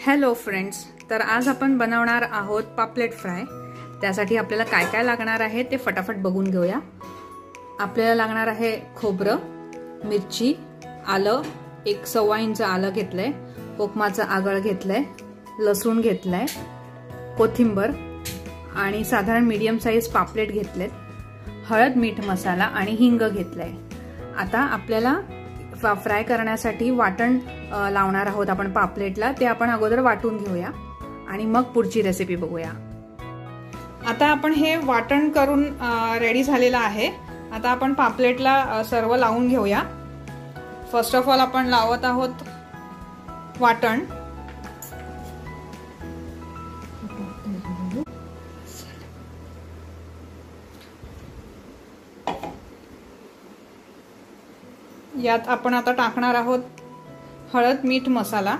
Hello friends, तर आज आपण बनवणार आहोत पापलेट फ्राय। त्यासाठी आपल्याला काय काय लागणार आहे ते फटाफट बघून घेऊया। आपल्याला लागणार आहे खोबरं, मिरची, आलं, 1.25 इंच आलं घेतलंय, कोकमाचं आगळ घेतलंय, लसूण घेतलंय, कोथिंबर आणि साधारण मीडियम साइज पापलेट घेतलेत, हळद, मीठ, मसाला आणि हिंग घेतलंय। आता आपल्याला फ्राय करण्यासाठी वाटण लावणार आहोत आपण पापलेटला, ते आपण अगोदर वाटून घेऊया आणि मग पुढची रेसिपी बघूया। आता आपण हे वाटण करून रेडी झालेलं आहे। आता आपण पापलेटला सर्व लावून घेऊया। फर्स्ट ऑफ ऑल आपण लावत आहोत वाटण। यात आपण आता टाकणार आहोत हळद, मीठ, मसाला।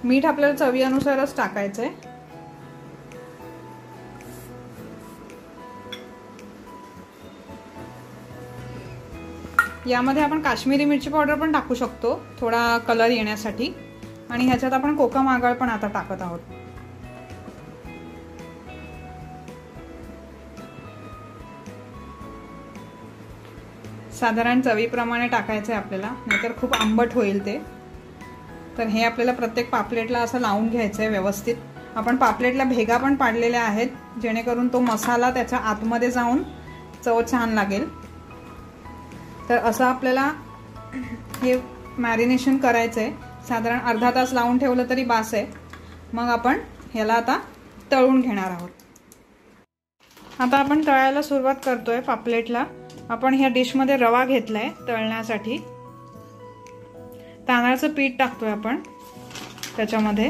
मीठ आपल्याला चवीनुसारच टाकायचंय। यामध्ये आपण काश्मीरी मिरची पावडर पण टाकू शकतो थोडा कलर येण्यासाठी। आणि ह्याच्यात आपण कोकम आगळ पण आता टाकत आहोत। साधारण चवीप्रमाणे टाकायचं आहे आपल्याला, नाहीतर खूप आंबट होईल ते। तर हे आपल्याला प्रत्येक पापलेटला असं लावून घ्यायचं आहे व्यवस्थित। आपण पापलेटला भेगा पण पाडलेल्या आहेत, जेणेकरून तो मसाला त्याच्या आतमध्ये जाऊन चव छान लागेल। तर असं आपल्याला हे मॅरिनेशन करायचं आहे। साधारण अर्धा तास लावून ठेवलं तरी बास आहे। मग आपण ह्याला आता तळून घेणार आहोत। आता आपण तळायला सुरुवात करतोय पापलेटला। आपण ह्या डिशमध्ये रवा घेतलाय तळण्यासाठी। तांदळाचं पीठ टाकतोय आपण त्याच्यामध्ये।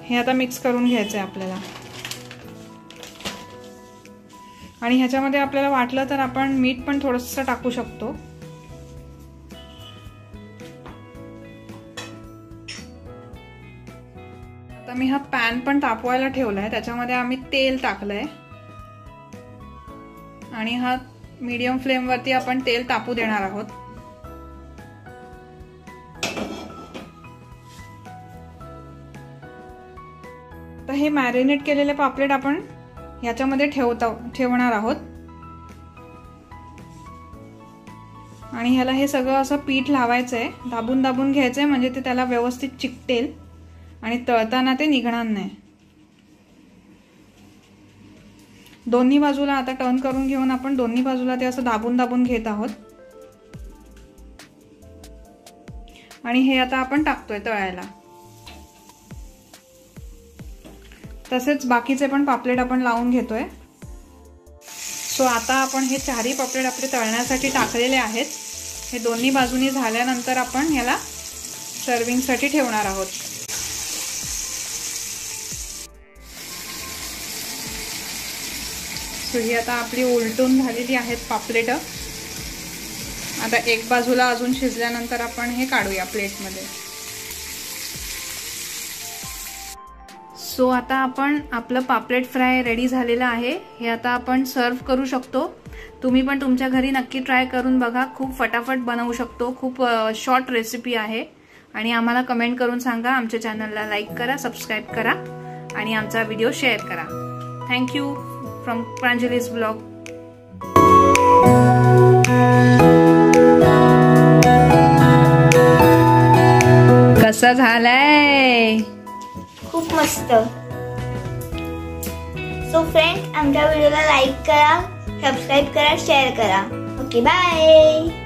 हे आता मिक्स करून घ्यायचंय आपल्याला। आणि ह्याच्यामध्ये आपल्याला वाटलं तर आपण मीठ पण थोडंसं टाकू शकतो। आता मी हा पॅन पण तापवायला ठेवलाय, त्याच्यामध्ये आम्ही तेल टाकलंय आणि हा मीडियम फ्लेम वरती आपण तेल तापू देणार आहोत। तर हे मॅरिनेट केलेले पापलेट आपण याच्यामध्ये ठेवणार आहोत। आणि ह्याला हे सगळं असं पीठ लावायचंय, दाबून दाबून घ्यायचंय, म्हणजे ते त्याला व्यवस्थित चिकटेल आणि तळताना ते निघणार नाही। दोन्ही बाजूला आता टर्न करून घेऊन आपण दोन्ही बाजूला ते असं दाबून दाबून घेत आहोत। आणि हे आता आपण टाकतोय तळायला। तसेच बाकीचे पण पापलेट आपण लावून घेतोय। सो आता आपण हे चारही पापलेट आपले तळण्यासाठी टाकलेले आहेत। हे दोन्ही बाजूनी झाल्यानंतर आपण ह्याला सर्विंग साठी ठेवणार आहोत। सो ही आता आपली उलटून झालेली आहेत पापलेट। आता एक बाजूला अजून शिजल्यानंतर आपण हे काढूया प्लेटमध्ये। सो आता आपण आपलं पापलेट फ्राय रेडी झालेलं आहे। हे आता आपण सर्व करू शकतो। तुम्ही पण तुमच्या घरी नक्की ट्राय करून बघा, खूप फटाफट बनवू शकतो। खूप शॉर्ट रेसिपी आहे। आणि आम्हाला कमेंट करून सांगा। आमच्या चॅनलला लाईक करा, सबस्क्राईब करा आणि आमचा व्हिडिओ शेअर करा। Thank you from Pranjali's blog. कसा झालाय? खूप मस्त। सो फ्रेंड्स, आमच्या व्हिडिओला लाईक करा, सबस्क्राईब करा, शेअर करा। Okay, bye.